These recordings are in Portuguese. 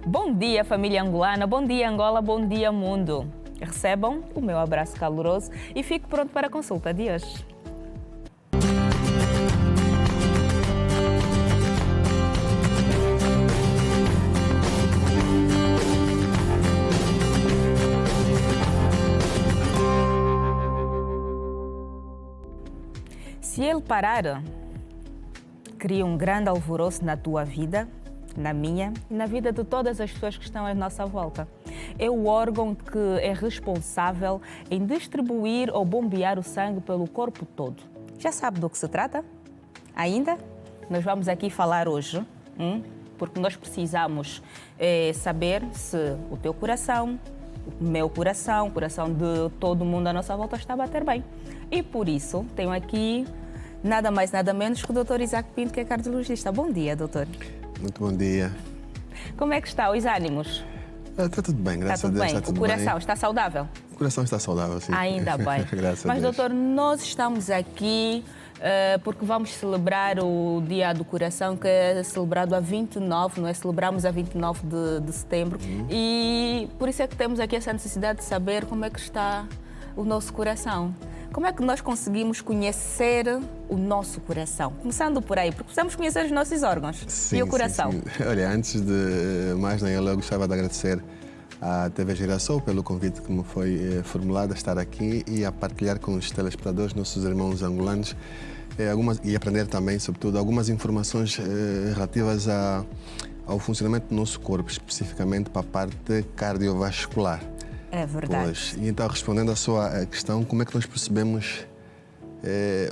Bom dia, família angolana, bom dia, Angola, bom dia, mundo. Recebam o meu abraço caloroso e fique pronto para a consulta de hoje. Se ele parar, cria um grande alvoroço na tua vida, na minha e na vida de todas as pessoas que estão à nossa volta. É o órgão que é responsável em distribuir ou bombear o sangue pelo corpo todo. Já sabe do que se trata? Ainda? Nós vamos aqui falar hoje, porque nós precisamos saber se o teu coração, o meu coração, o coração de todo mundo à nossa volta está a bater bem. E por isso tenho aqui nada mais, nada menos que o Dr. Isaac Pinto, que é cardiologista. Bom dia, doutor. Muito bom dia. Como é que está os ânimos? Está tudo bem, graças a Deus. Está tudo bem. O coração está saudável? O coração está saudável, sim. Ainda bem. Graças a Mas, Deus. doutor, nós estamos aqui porque vamos celebrar o Dia do Coração, que é celebrado a 29, não é? Celebramos a 29 de setembro. E por isso é que temos aqui essa necessidade de saber como é que está o nosso coração. Como é que nós conseguimos conhecer o nosso coração? Começando por aí, porque precisamos conhecer os nossos órgãos e o coração. Sim. Olha, antes de mais eu gostava de agradecer à TV Girassol pelo convite que me foi formulado a estar aqui e a partilhar com os telespectadores, nossos irmãos angolanos, e aprender também, sobretudo, algumas informações relativas ao funcionamento do nosso corpo, especificamente para a parte cardiovascular. É verdade. Pois, e então, respondendo à sua questão, como é que nós percebemos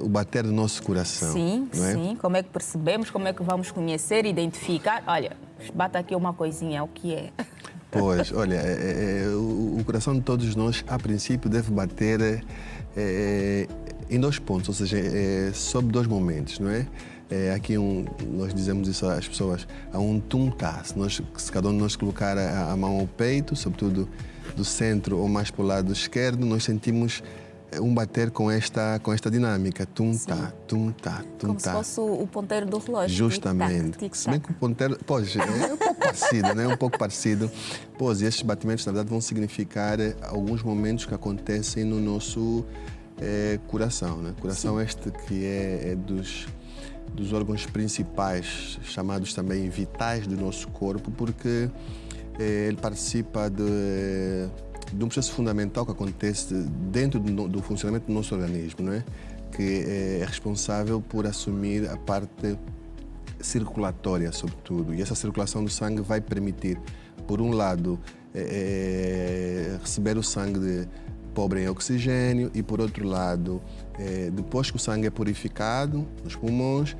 o bater do nosso coração? Sim, não é? sim. Como é que percebemos, como é que vamos conhecer, identificar? Olha, bate aqui uma coisinha, o que é? Pois, olha, o coração de todos nós, a princípio, deve bater em dois pontos, ou seja, sob dois momentos, não é? Aqui nós dizemos isso às pessoas, há um tum-tá. Se cada um de nós colocar a mão ao peito, sobretudo do centro ou mais para o lado esquerdo, nós sentimos um bater com esta dinâmica, tum-tá, tum-tá, tum-tá. Como se fosse o ponteiro do relógio. Justamente. Tic-tac, Se bem que o ponteiro, pois, é um pouco parecido, né? Um pouco parecido. Pois, e estes batimentos, na verdade, vão significar alguns momentos que acontecem no nosso coração, né? Coração este que é dos órgãos principais, chamados também vitais do nosso corpo, porque ele participa de um processo fundamental que acontece dentro do funcionamento do nosso organismo, não é? Que é responsável por assumir a parte circulatória, sobretudo. E essa circulação do sangue vai permitir, por um lado, receber o sangue pobre em oxigênio e, por outro lado, depois que o sangue é purificado nos pulmões,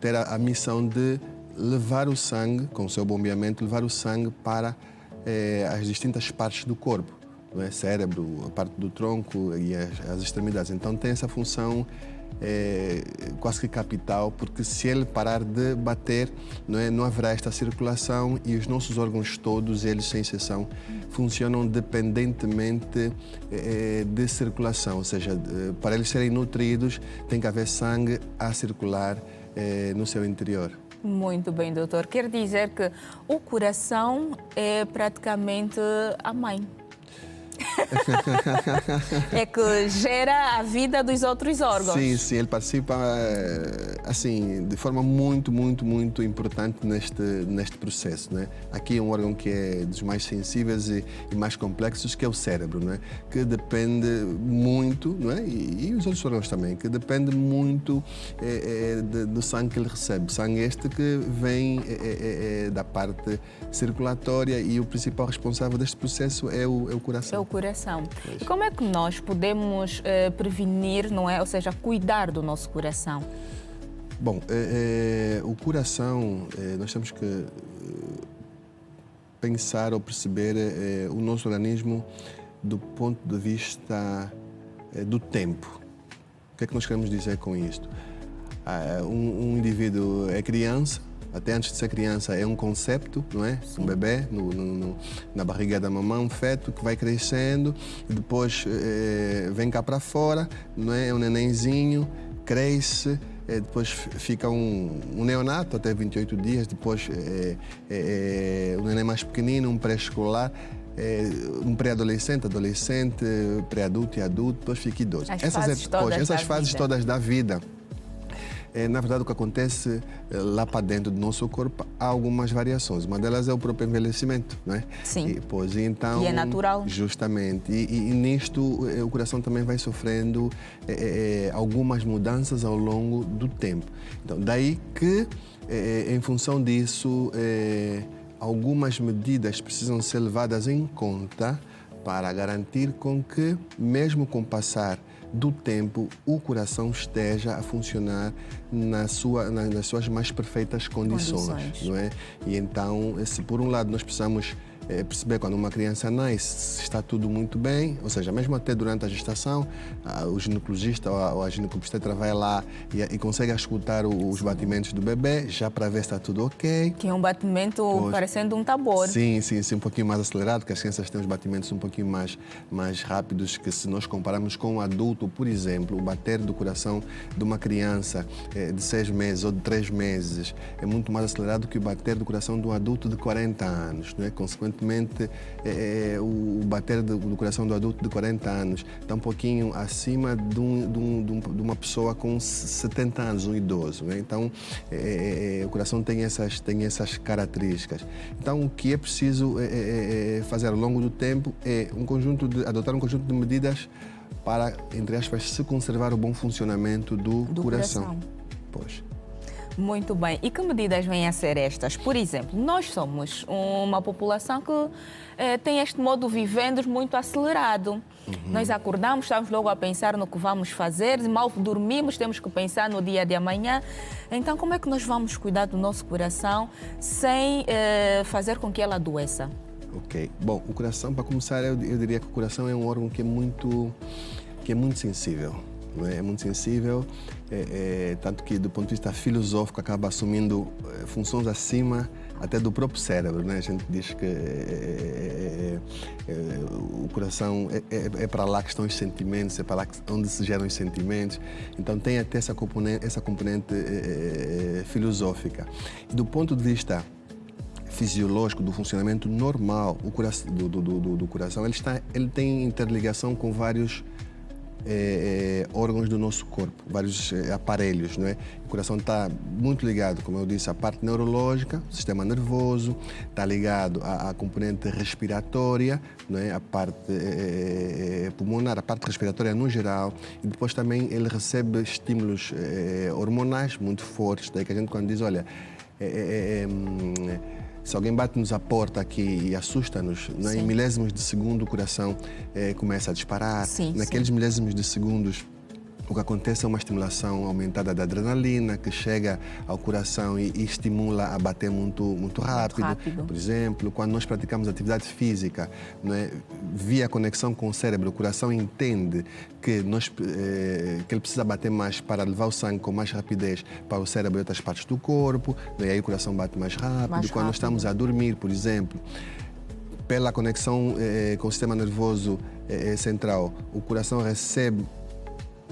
ter a missão de levar o sangue, com o seu bombeamento, levar o sangue para as distintas partes do corpo, não é? Cérebro, a parte do tronco e as extremidades. Então tem essa função quase que capital, porque se ele parar de bater, não haverá esta circulação e os nossos órgãos todos, eles sem exceção, funcionam dependentemente de circulação, ou seja, para eles serem nutridos tem que haver sangue a circular no seu interior. Muito bem, doutor. Quer dizer que o coração é praticamente a mãe. É que gera a vida dos outros órgãos. Sim, ele participa assim, de forma muito importante neste processo, né? Aqui é um órgão que é dos mais sensíveis e mais complexos, que é o cérebro, né? Que depende muito, não é? E os outros órgãos também, que depende muito do sangue que ele recebe. Sangue este que vem da parte circulatória e o principal responsável deste processo é o coração. É o coração. E como é que nós podemos prevenir, não é? Ou seja, cuidar do nosso coração? Bom, o coração, nós temos que pensar ou perceber o nosso organismo do ponto de vista do tempo. O que é que nós queremos dizer com isto? Um indivíduo é criança, até antes de ser criança é um concepto, não é? Sim. Um bebê na barriga da mamãe, um feto que vai crescendo, e depois vem cá para fora, não é? É um nenenzinho, cresce, depois fica um neonato até 28 dias, depois um neném mais pequenino, um pré-escolar, um pré-adolescente, adolescente, pré-adulto e adulto, depois fica idoso. Essas fases todas da vida. Na verdade, o que acontece lá para dentro do nosso corpo, há algumas variações. Uma delas é o próprio envelhecimento, não é? Sim. Então, e é natural. Justamente. E nisto, o coração também vai sofrendo algumas mudanças ao longo do tempo. Então, daí que, em função disso, algumas medidas precisam ser levadas em conta para garantir com que, mesmo com o passar do tempo, o coração esteja a funcionar nas suas mais perfeitas condições. Não é? E então, se por um lado nós precisamos perceber quando uma criança nasce se está tudo muito bem, ou seja, mesmo até durante a gestação, o ginecologista ou a ginecobstetra vai lá e consegue escutar os batimentos do bebê, já para ver se está tudo ok. Que é um batimento parecendo um tambor. Sim, um pouquinho mais acelerado, porque as crianças têm os batimentos um pouquinho mais rápidos, que se nós compararmos com um adulto, por exemplo, o bater do coração de uma criança de 6 meses ou de 3 meses é muito mais acelerado que o bater do coração de um adulto de 40 anos, não é? Consequentemente, o bater do coração do adulto de 40 anos está um pouquinho acima de uma pessoa com 70 anos, um idoso, né? Então, o coração tem essas características. Então, o que é preciso fazer ao longo do tempo é adotar um conjunto de medidas para, entre aspas, se conservar o bom funcionamento do coração. Pois. Muito bem. E que medidas vêm a ser estas? Por exemplo, nós somos uma população que tem este modo de viver muito acelerado. Nós acordamos, estamos logo a pensar no que vamos fazer, mal dormimos, temos que pensar no dia de amanhã. Então, como é que nós vamos cuidar do nosso coração sem fazer com que ela adoeça? Ok. Bom, o coração, para começar, eu diria que o coração é um órgão que é muito sensível. Não é? É muito sensível, tanto que do ponto de vista filosófico acaba assumindo funções acima até do próprio cérebro, né? A gente diz que o coração é para lá que estão os sentimentos, é para lá onde se geram os sentimentos, então tem até essa componente filosófica. E do ponto de vista fisiológico, do funcionamento normal do coração, ele tem interligação com vários órgãos do nosso corpo, vários aparelhos, não é? O coração está muito ligado, como eu disse, à parte neurológica, o sistema nervoso, está ligado à componente respiratória, não é? A parte pulmonar, a parte respiratória no geral, e depois também ele recebe estímulos hormonais muito fortes, daí que a gente quando diz, olha, se alguém bate-nos à porta aqui e assusta-nos, né? Em milésimos de segundo o coração começa a disparar. Naqueles milésimos de segundos, o que acontece é uma estimulação aumentada da adrenalina que chega ao coração e estimula a bater muito rápido. Por exemplo, quando nós praticamos atividade física, não é? Via conexão com o cérebro, o coração entende que ele precisa bater mais para levar o sangue com mais rapidez para o cérebro e outras partes do corpo, e aí o coração bate mais rápido. Quando nós estamos a dormir, por exemplo, pela conexão com o sistema nervoso central, o coração recebe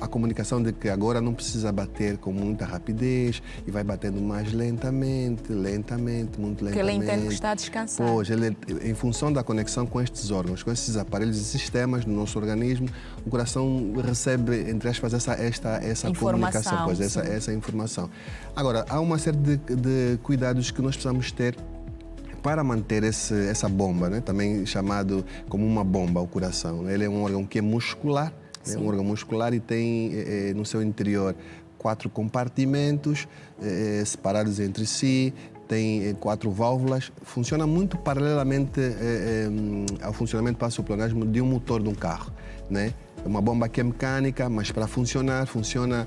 a comunicação de que agora não precisa bater com muita rapidez e vai batendo mais lentamente, muito lentamente. Porque ele entende que está a descansar. Pois, em função da conexão com estes órgãos, com esses aparelhos e sistemas do nosso organismo, o coração recebe, entre aspas, essa comunicação, pois, essa informação. Agora, há uma série de cuidados que nós precisamos ter para manter essa bomba, né? Também chamado como uma bomba, o coração. Ele é um órgão que é muscular, é um órgão muscular e tem no seu interior 4 compartimentos separados entre si, tem 4 válvulas, funciona muito paralelamente ao funcionamento passoplanasmo de um motor de um carro, né? É uma bomba que é mecânica, mas para funcionar, funciona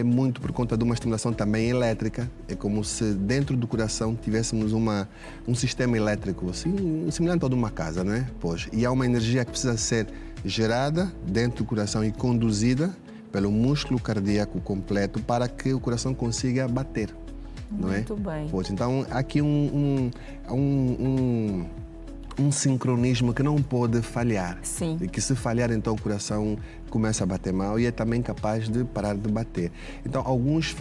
muito por conta de uma estimulação também elétrica. É como se dentro do coração tivéssemos um sistema elétrico, assim, semelhante ao de uma casa, não é? Pois, e há uma energia que precisa ser gerada dentro do coração e conduzida pelo músculo cardíaco completo para que o coração consiga bater, não é? Muito bem. Pois, então, há aqui um sincronismo que não pode falhar. Sim. E que se falhar, então, o coração começa a bater mal e é também capaz de parar de bater. Então,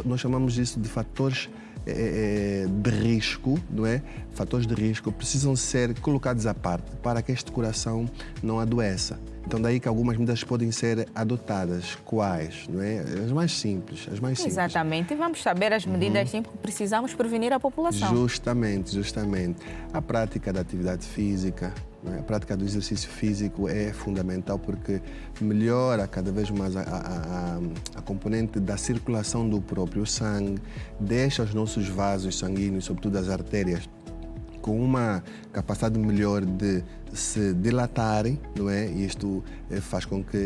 nós chamamos isso de fatores de risco, não é? Fatores de risco precisam ser colocados à parte para que este coração não adoeça. Então, daí que algumas medidas podem ser adotadas. Quais? Não é? As mais simples. Exatamente. E vamos saber as medidas simples que precisamos prevenir a população. Justamente. A prática da atividade física, não é? A prática do exercício físico é fundamental porque melhora cada vez mais a componente da circulação do próprio sangue, deixa os nossos vasos sanguíneos, sobretudo as artérias, com uma capacidade melhor de se dilatarem, não é? E isto faz com que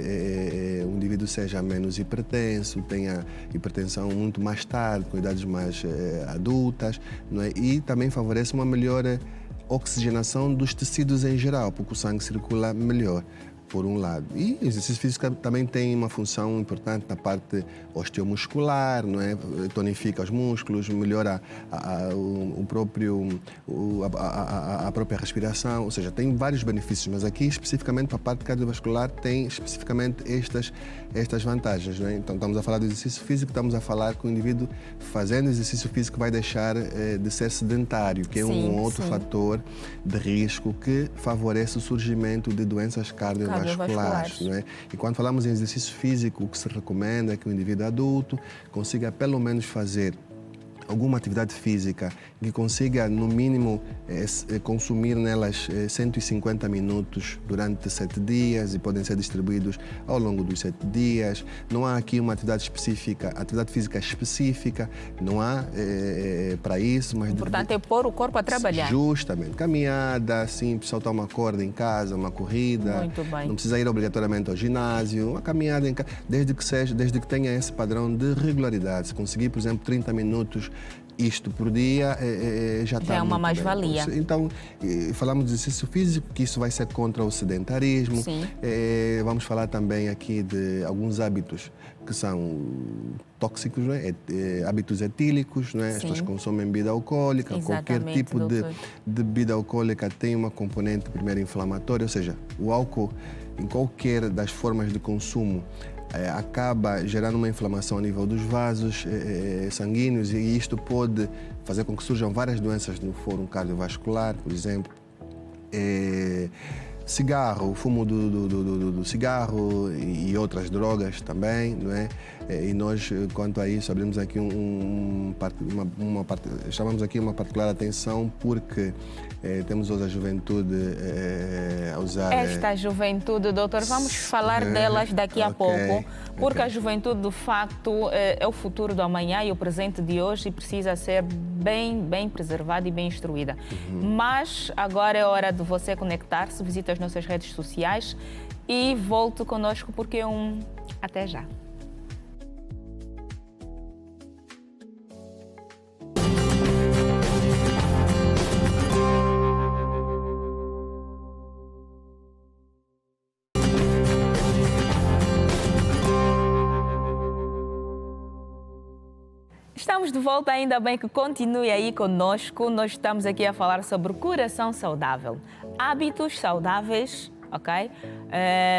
o indivíduo seja menos hipertenso, tenha hipertensão muito mais tarde, com idades mais adultas, não é? E também favorece uma melhor oxigenação dos tecidos em geral, porque o sangue circula melhor, por um lado. E o exercício físico também tem uma função importante na parte osteomuscular, não é? Tonifica os músculos, melhora a própria respiração, ou seja, tem vários benefícios, mas aqui especificamente para a parte cardiovascular tem especificamente estas vantagens, não é? Então estamos a falar do exercício físico, estamos a falar que o indivíduo fazendo exercício físico vai deixar de ser sedentário, que é um outro fator de risco que favorece o surgimento de doenças cardiovasculares. Não é? E quando falamos em exercício físico, o que se recomenda é que o indivíduo adulto consiga pelo menos fazer alguma atividade física que consiga, no mínimo, consumir nelas 150 minutos durante 7 dias e podem ser distribuídos ao longo dos 7 dias. Não há aqui uma atividade física específica, não há para isso. Mas o importante é pôr o corpo a trabalhar. Justamente. Caminhada, simples, saltar uma corda em casa, uma corrida. Muito bem. Não precisa ir obrigatoriamente ao ginásio, uma caminhada em casa, desde que tenha esse padrão de regularidade. Se conseguir, por exemplo, 30 minutos isto por dia já está. Já é uma mais-valia. Então, falamos de exercício físico, que isso vai ser contra o sedentarismo. Sim. Vamos falar também aqui de alguns hábitos que são tóxicos, não é? Hábitos etílicos, não é? As pessoas consomem bebida alcoólica. Exatamente, qualquer tipo de bebida alcoólica tem uma componente primeiro inflamatória, ou seja, o álcool em qualquer das formas de consumo acaba gerando uma inflamação a nível dos vasos sanguíneos e isto pode fazer com que surjam várias doenças no fórum cardiovascular, por exemplo. Cigarro, o fumo do cigarro e outras drogas também, não é? E nós, quanto a isso, abrimos aqui chamamos aqui uma particular atenção porque temos hoje a juventude a usar... Esta juventude, doutor, vamos falar delas daqui a pouco, porque a juventude, de facto, é o futuro do amanhã e o presente de hoje e precisa ser bem preservada e bem instruída. Mas agora é hora de você conectar-se, visite as nossas redes sociais e volte conosco porque até já. Estamos de volta, ainda bem que continue aí conosco. Nós estamos aqui a falar sobre coração saudável, hábitos saudáveis, ok?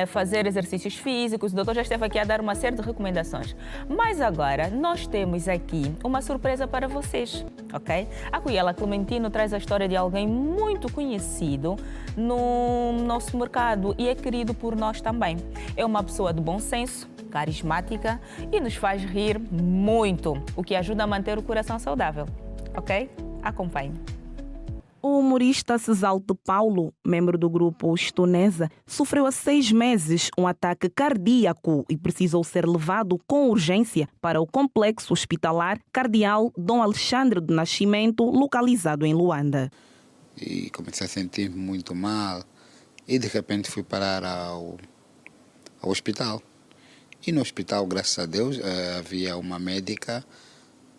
Fazer exercícios físicos. O doutor já esteve aqui a dar uma série de recomendações. Mas agora nós temos aqui uma surpresa para vocês, ok? A Cuyela Clementino traz a história de alguém muito conhecido no nosso mercado e é querido por nós também. É uma pessoa de bom senso, carismática e nos faz rir muito, o que ajuda a manter o coração saudável, ok? Acompanhe. O humorista Cesalto Paulo, membro do grupo Estonesa, sofreu há 6 meses um ataque cardíaco e precisou ser levado com urgência para o complexo hospitalar Cardeal Dom Alexandre do Nascimento, localizado em Luanda. E comecei a sentir muito mal e de repente fui parar ao hospital. E no hospital, graças a Deus, havia uma médica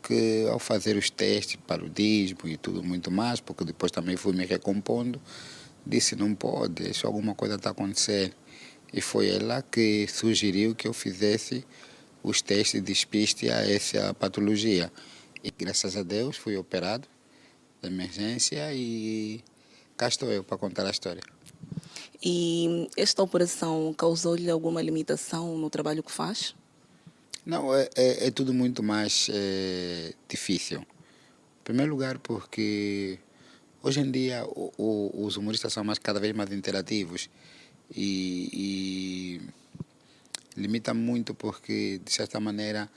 que, ao fazer os testes, paludismo e tudo muito mais, porque depois também fui me recompondo, disse, não pode, se alguma coisa está acontecendo. E foi ela que sugeriu que eu fizesse os testes de despiste a essa patologia. E graças a Deus fui operado de emergência e cá estou eu para contar a história. E esta operação causou-lhe alguma limitação no trabalho que faz? Não, é tudo muito mais difícil. Em primeiro lugar, porque hoje em dia os humoristas são cada vez mais interativos e limita muito porque, de certa maneira,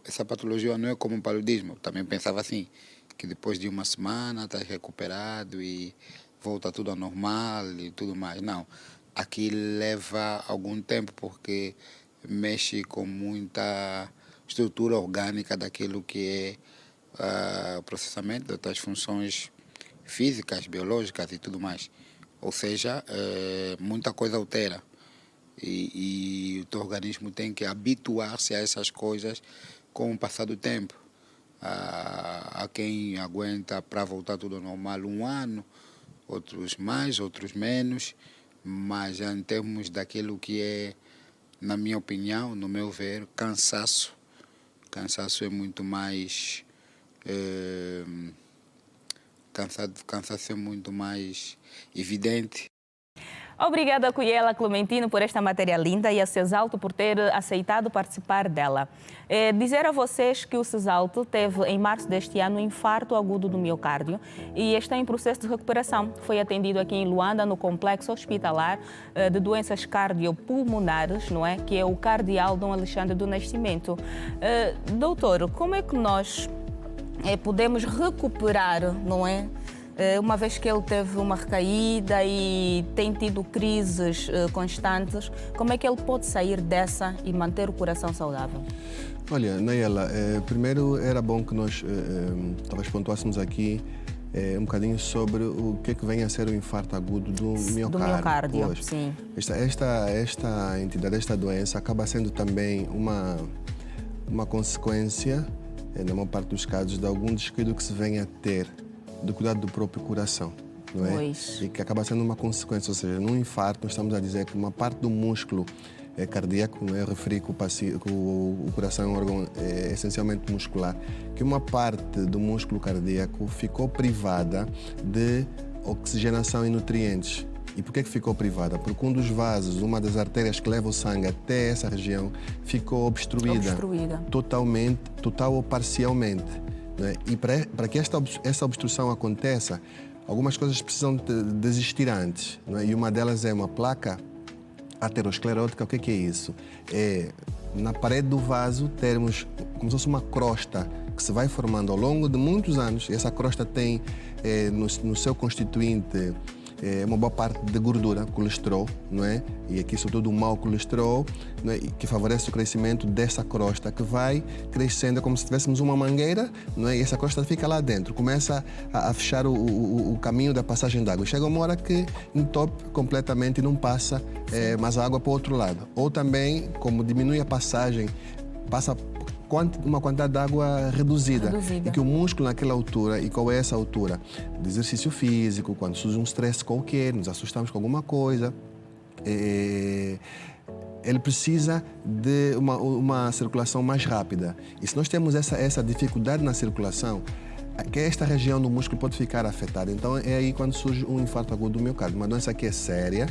essa patologia não é como um paludismo. Eu também pensava assim, que depois de uma semana está recuperado e volta tudo ao normal e tudo mais. Não, aqui leva algum tempo porque mexe com muita estrutura orgânica daquilo que é o processamento das funções físicas, biológicas e tudo mais. Ou seja, muita coisa altera. E o teu organismo tem que habituar-se a essas coisas com o passar do tempo. Há quem aguenta para voltar tudo ao normal 1 ano, outros mais, outros menos, mas em termos daquilo que é, na minha opinião, no meu ver, cansaço é muito mais cansaço é muito mais evidente. Obrigada, Cuyela Clementino, por esta matéria linda e a Cesalto por ter aceitado participar dela. Dizer a vocês que o Cesalto teve, em março deste ano, um infarto agudo do miocárdio e está em processo de recuperação. Foi atendido aqui em Luanda, no complexo hospitalar de doenças cardiopulmonares, não é? Que é o Cardeal Dom Alexandre do Nascimento. Doutor, como é que nós podemos recuperar, não é? Uma vez que ele teve uma recaída e tem tido crises constantes, como é que ele pode sair dessa e manter o coração saudável? Olha, Nayela, primeiro era bom que nós talvez pontuássemos aqui um bocadinho sobre o que é que vem a ser o infarto agudo do miocárdio. Do miocárdio, pois, sim. Esta entidade, esta doença, acaba sendo também uma consequência, na maior parte dos casos, de algum descuido que se venha a ter do cuidado do próprio coração, não é? Pois. E que acaba sendo uma consequência, ou seja, num infarto nós estamos a dizer que uma parte do músculo cardíaco, não é? Eu referi que o coração é um órgão essencialmente muscular, que uma parte do músculo cardíaco ficou privada de oxigenação e nutrientes. E por que ficou privada? Porque um dos vasos, uma das artérias que leva o sangue até essa região, ficou obstruída. Totalmente, total ou parcialmente. E para que essa obstrução aconteça, algumas coisas precisam de existir antes. Não é? E uma delas é uma placa aterosclerótica. O que é isso? É, na parede do vaso, termos como se fosse uma crosta que se vai formando ao longo de muitos anos. E essa crosta tem no seu constituinte uma boa parte de gordura, colesterol, não é? E aqui, sobretudo, o mau colesterol, não é? Que favorece o crescimento dessa crosta, que vai crescendo como se tivéssemos uma mangueira, não é? E essa crosta fica lá dentro, começa a fechar o caminho da passagem d'água. Chega uma hora que entope completamente e não passa mais a água para o outro lado. Ou também, como diminui a passagem, passa uma quantidade de água reduzida. E que o músculo naquela altura, e qual é essa altura? De exercício físico, quando surge um stress qualquer, nos assustamos com alguma coisa, ele precisa de uma circulação mais rápida. E se nós temos essa dificuldade na circulação, que esta região do músculo pode ficar afetada. Então é aí quando surge um infarto agudo do miocárdio. Uma doença que é séria,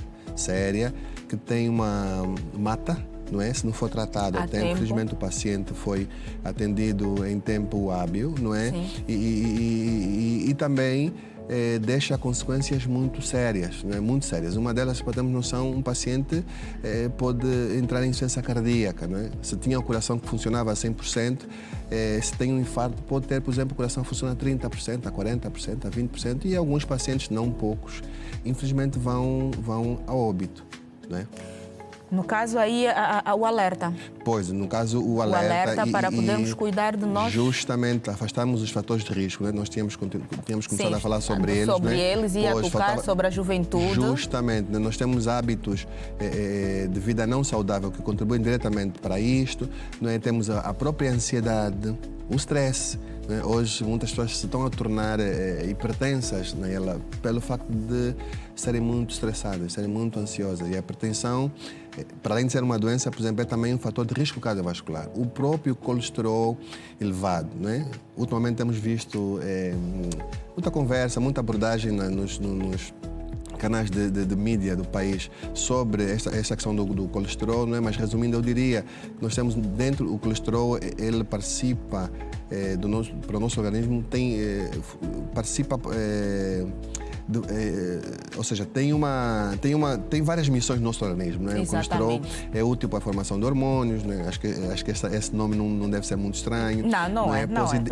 que tem uma mata, não é? Se não for tratado a tempo, infelizmente o paciente foi atendido em tempo hábil, não é? E também deixa consequências muito sérias, não é? Muito sérias. Uma delas, para termos noção, um paciente pode entrar em insuficiência cardíaca, não é? Se tinha o coração que funcionava a 100%, se tem um infarto, pode ter, por exemplo, o coração funciona a 30%, a 40%, a 20%, e alguns pacientes, não poucos, infelizmente vão a óbito, não é? No caso aí, o alerta. Pois, no caso o alerta. O alerta para podermos cuidar de nós. Justamente, afastarmos os fatores de risco, né? Nós tínhamos começado a falar sobre eles. Sobre eles e a tocar sobre a juventude. Justamente, né? Nós temos hábitos de vida não saudável que contribuem diretamente para isto. Né? Temos a própria ansiedade, o stress. Né? Hoje muitas pessoas se estão a tornar hipertensas, né? Pelo facto de serem muito estressadas, serem muito ansiosas. E a hipertensão, para além de ser uma doença, por exemplo, é também um fator de risco cardiovascular. O próprio colesterol elevado, né? Ultimamente temos visto muita conversa, muita abordagem nos canais de mídia do país sobre esta questão do colesterol, não é? Mas resumindo, eu diria que nós temos dentro o colesterol, ele participa para o nosso organismo, participa ou seja, tem várias missões no nosso organismo, não é? O colesterol é útil para a formação de hormônios, né? Acho que esse nome não deve ser muito estranho. Não é.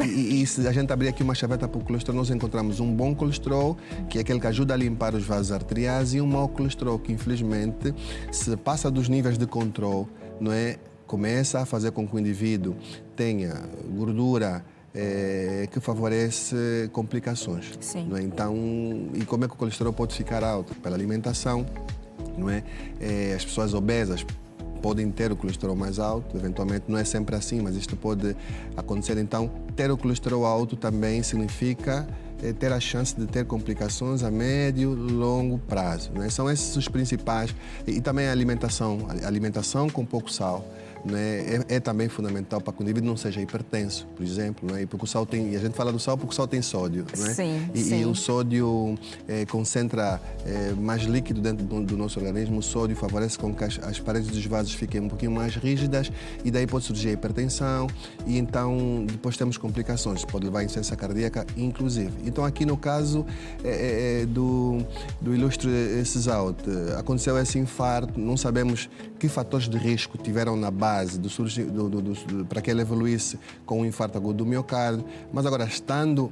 E se a gente abrir aqui uma chaveta para o colesterol, nós encontramos um bom colesterol, que é aquele que ajuda a limpar os vasos arteriais, e um mau colesterol, que infelizmente, se passa dos níveis de controle, não é? Começa a fazer com que o indivíduo tenha gordura que favorece complicações. Sim. Não é? Então, e como é que o colesterol pode ficar alto? Pela alimentação, não é? As pessoas obesas podem ter o colesterol mais alto, eventualmente não é sempre assim, mas isto pode acontecer. Então, ter o colesterol alto também significa ter a chance de ter complicações a médio e longo prazo, não é? São esses os principais. E também a alimentação com pouco sal, não é? É também fundamental para que o indivíduo não seja hipertenso, por exemplo, não é? Porque o sal e a gente fala do sal porque o sal tem sódio, não é? Sim. E o sódio concentra mais líquido dentro do nosso organismo. O sódio favorece com que as paredes dos vasos fiquem um pouquinho mais rígidas, e daí pode surgir a hipertensão, e então depois temos complicações, pode levar à insuficiência cardíaca, inclusive. Então aqui no caso do ilustre Cesaut, aconteceu esse infarto, não sabemos que fatores de risco tiveram na base para que ele evoluísse com um infarto agudo do miocárdio, mas agora, estando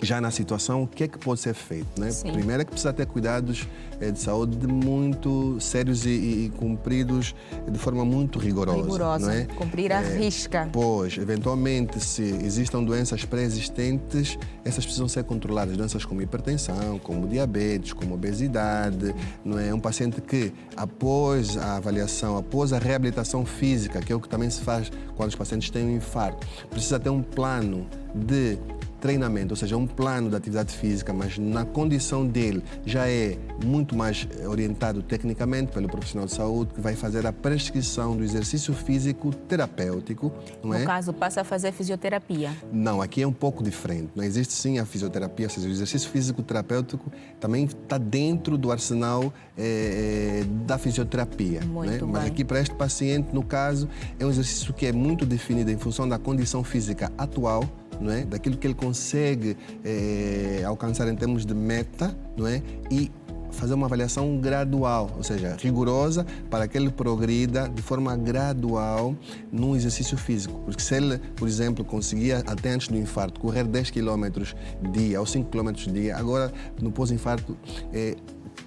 já na situação, o que é que pode ser feito, né? Primeiro é que precisa ter cuidados de saúde muito sérios e cumpridos de forma muito rigorosa. Não é? Cumprir a risca. Pois, eventualmente, se existam doenças pré-existentes, essas precisam ser controladas. Doenças como hipertensão, como diabetes, como obesidade. Não é? Um paciente que, após a avaliação, após a reabilitação física, que é o que também se faz quando os pacientes têm um infarto, precisa ter um plano de treinamento, ou seja, um plano de atividade física, mas na condição dele já é muito mais orientado tecnicamente pelo profissional de saúde, que vai fazer a prescrição do exercício físico terapêutico, não é? No caso, passa a fazer fisioterapia. Não, aqui é um pouco diferente. Não existe sim a fisioterapia, ou seja, o exercício físico terapêutico também está dentro do arsenal da fisioterapia. Muito bem. Mas aqui para este paciente, no caso, é um exercício que é muito definido em função da condição física atual, não é? Daquilo que ele consegue alcançar em termos de meta, não é? E fazer uma avaliação gradual, ou seja, rigorosa, para que ele progrida de forma gradual no exercício físico. Porque se ele, por exemplo, conseguia até antes do infarto correr 10 km dia ou 5 km dia, agora no pós-infarto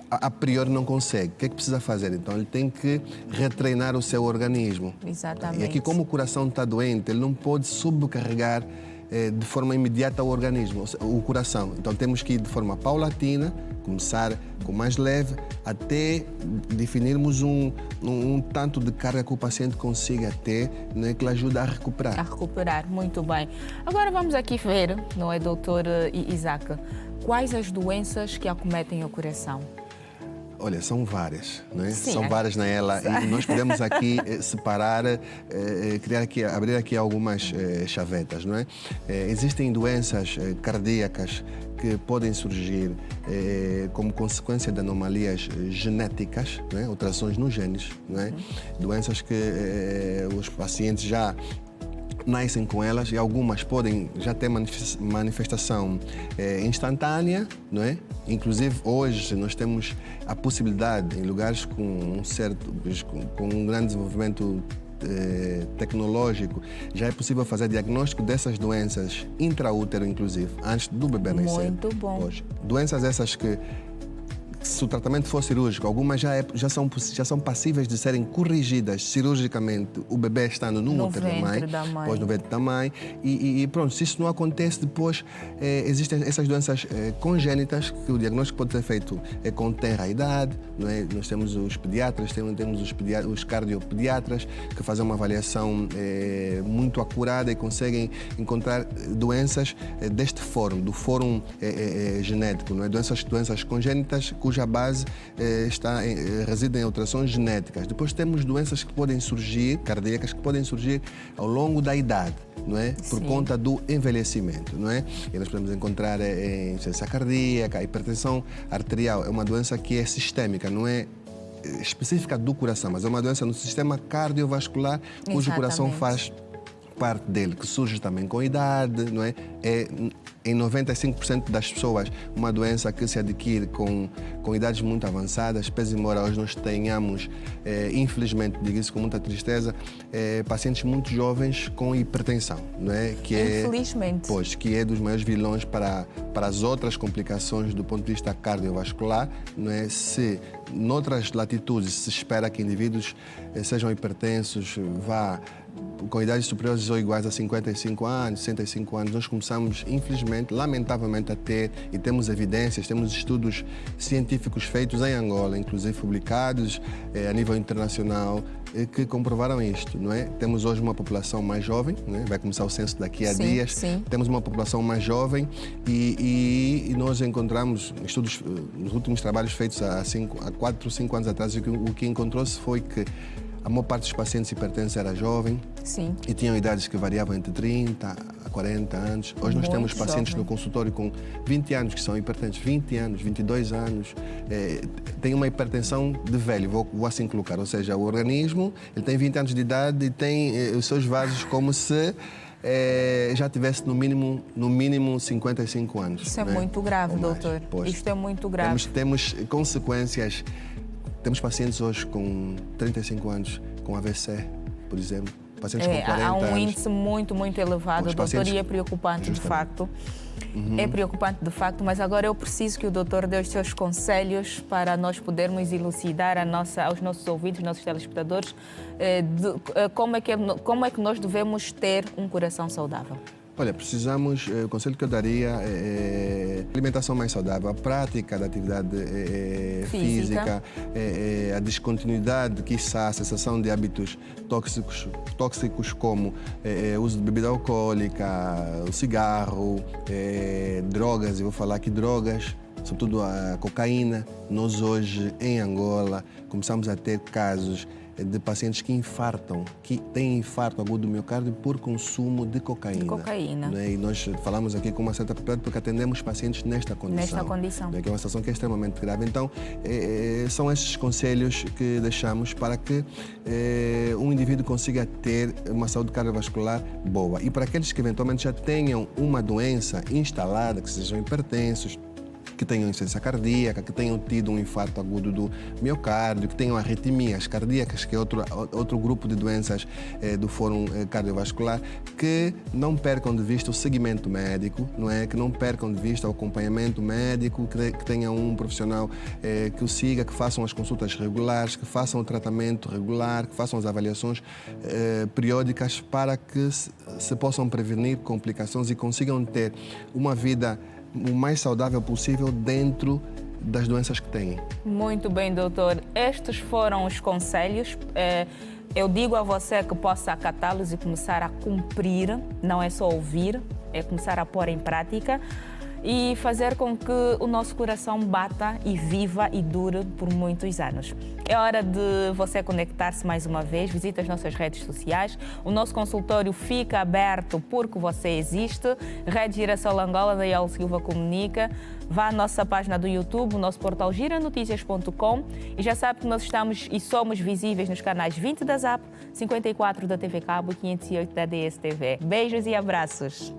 a priori não consegue. O que é que precisa fazer? Então ele tem que retreinar o seu organismo. Exatamente. E aqui, como o coração está doente, ele não pode subcarregar de forma imediata o organismo, o coração. Então temos que ir de forma paulatina, começar com mais leve, até definirmos um tanto de carga que o paciente consiga ter, né, que lhe ajuda a recuperar. A recuperar, muito bem. Agora vamos aqui ver, não é, doutor Isaac, quais as doenças que acometem o coração? Olha, são várias, não é? Sim, são várias na ela, e nós podemos aqui separar, abrir aqui algumas chavetas, não é? Existem doenças cardíacas que podem surgir como consequência de anomalias genéticas, não é? Alterações nos genes, não é? Doenças que os pacientes já nascem com elas, e algumas podem já ter manifestação instantânea, não é? Inclusive hoje nós temos a possibilidade, em lugares com um grande desenvolvimento tecnológico, já é possível fazer diagnóstico dessas doenças intraútero, inclusive, antes do bebê nascer. Muito bom. Hoje. Doenças essas que, se o tratamento for cirúrgico, algumas já são passíveis de serem corrigidas cirurgicamente, o bebê estando no útero da mãe, depois no ventre da mãe, e pronto, se isso não acontece, depois existem essas doenças congénitas, que o diagnóstico pode ser feito com tenra idade, não é? Nós temos os pediatras, temos os cardiopediatras, que fazem uma avaliação muito acurada e conseguem encontrar doenças deste fórum, do fórum genético, não é? Doenças congénitas, cuja base reside em alterações genéticas. Depois temos doenças que podem surgir, cardíacas, que podem surgir ao longo da idade, não é? Por Sim. conta do envelhecimento, não é? E nós podemos encontrar insuficiência cardíaca, a hipertensão arterial. É uma doença que é sistêmica, não é específica do coração, mas é uma doença no sistema cardiovascular, cujo coração faz parte dele, que surge também com a idade, não é? É em 95% das pessoas uma doença que se adquire com idades muito avançadas, pese embora hoje nós tenhamos, infelizmente, digo isso com muita tristeza, pacientes muito jovens com hipertensão, não é? Infelizmente. Pois, que é dos maiores vilões para as outras complicações do ponto de vista cardiovascular, não é? Se noutras latitudes se espera que indivíduos sejam hipertensos, com idades superiores ou iguais a 55 anos, 65 anos, nós começamos, infelizmente, lamentavelmente, a ter, e temos evidências, temos estudos científicos feitos em Angola, inclusive publicados a nível internacional, que comprovaram isto, não é? Temos hoje uma população mais jovem, né? Vai começar o censo daqui a dias. Sim. Temos uma população mais jovem e nós encontramos estudos, nos últimos trabalhos feitos há 4 ou 5 anos atrás, o que encontrou-se foi que a maior parte dos pacientes hipertensos era jovem. Sim. E tinham idades que variavam entre 30 a 40 anos. Hoje nós temos pacientes no consultório com 20 anos que são hipertensos, 20 anos, 22 anos. Tem uma hipertensão de velho, vou assim colocar. Ou seja, o organismo ele tem 20 anos de idade e tem os seus vasos como se já tivesse no mínimo 55 anos. Isso é muito grave, doutor. Isto é muito grave. Temos consequências. Temos pacientes hoje com 35 anos com AVC, por exemplo. Pacientes com 40 há um anos. índice muito elevado, doutor, e é preocupante, de facto. É preocupante, de facto, mas agora eu preciso que o doutor dê os seus conselhos para nós podermos elucidar aos nossos ouvintes, aos nossos telespectadores, como é que nós devemos ter um coração saudável. Olha, precisamos, o conselho que eu daria é alimentação mais saudável, a prática da atividade física, a descontinuidade, quiçá, a cessação de hábitos tóxicos como o uso de bebida alcoólica, o cigarro, drogas, eu vou falar aqui drogas, sobretudo a cocaína. Nós hoje, em Angola, começamos a ter casos de pacientes que infartam, que têm infarto agudo do miocárdio por consumo de cocaína. Né? E nós falamos aqui com uma certa propriedade porque atendemos pacientes nesta condição. Né? Que é uma situação que é extremamente grave. Então, são esses conselhos que deixamos para que um indivíduo consiga ter uma saúde cardiovascular boa. E para aqueles que eventualmente já tenham uma doença instalada, que sejam hipertensos, que tenham insuficiência cardíaca, que tenham tido um infarto agudo do miocárdio, que tenham arritmias cardíacas, que é outro grupo de doenças do Fórum Cardiovascular, que não percam de vista o segmento médico, não é? Que não percam de vista o acompanhamento médico, que tenham um profissional que o siga, que façam as consultas regulares, que façam o tratamento regular, que façam as avaliações periódicas para que se possam prevenir complicações e consigam ter uma vida o mais saudável possível dentro das doenças que têm. Muito bem, doutor. Estes foram os conselhos. Eu digo a você que possa acatá-los e começar a cumprir, não é só ouvir, é começar a pôr em prática e fazer com que o nosso coração bata e viva e dure por muitos anos. É hora de você conectar-se mais uma vez, visite as nossas redes sociais. O nosso consultório fica aberto porque você existe. Rede Girassol Angola, da Yael Silva Comunica. Vá à nossa página do YouTube, o nosso portal giranoticias.com e já sabe que nós estamos e somos visíveis nos canais 20 da ZAP, 54 da TV Cabo e 508 da DSTV. Beijos e abraços.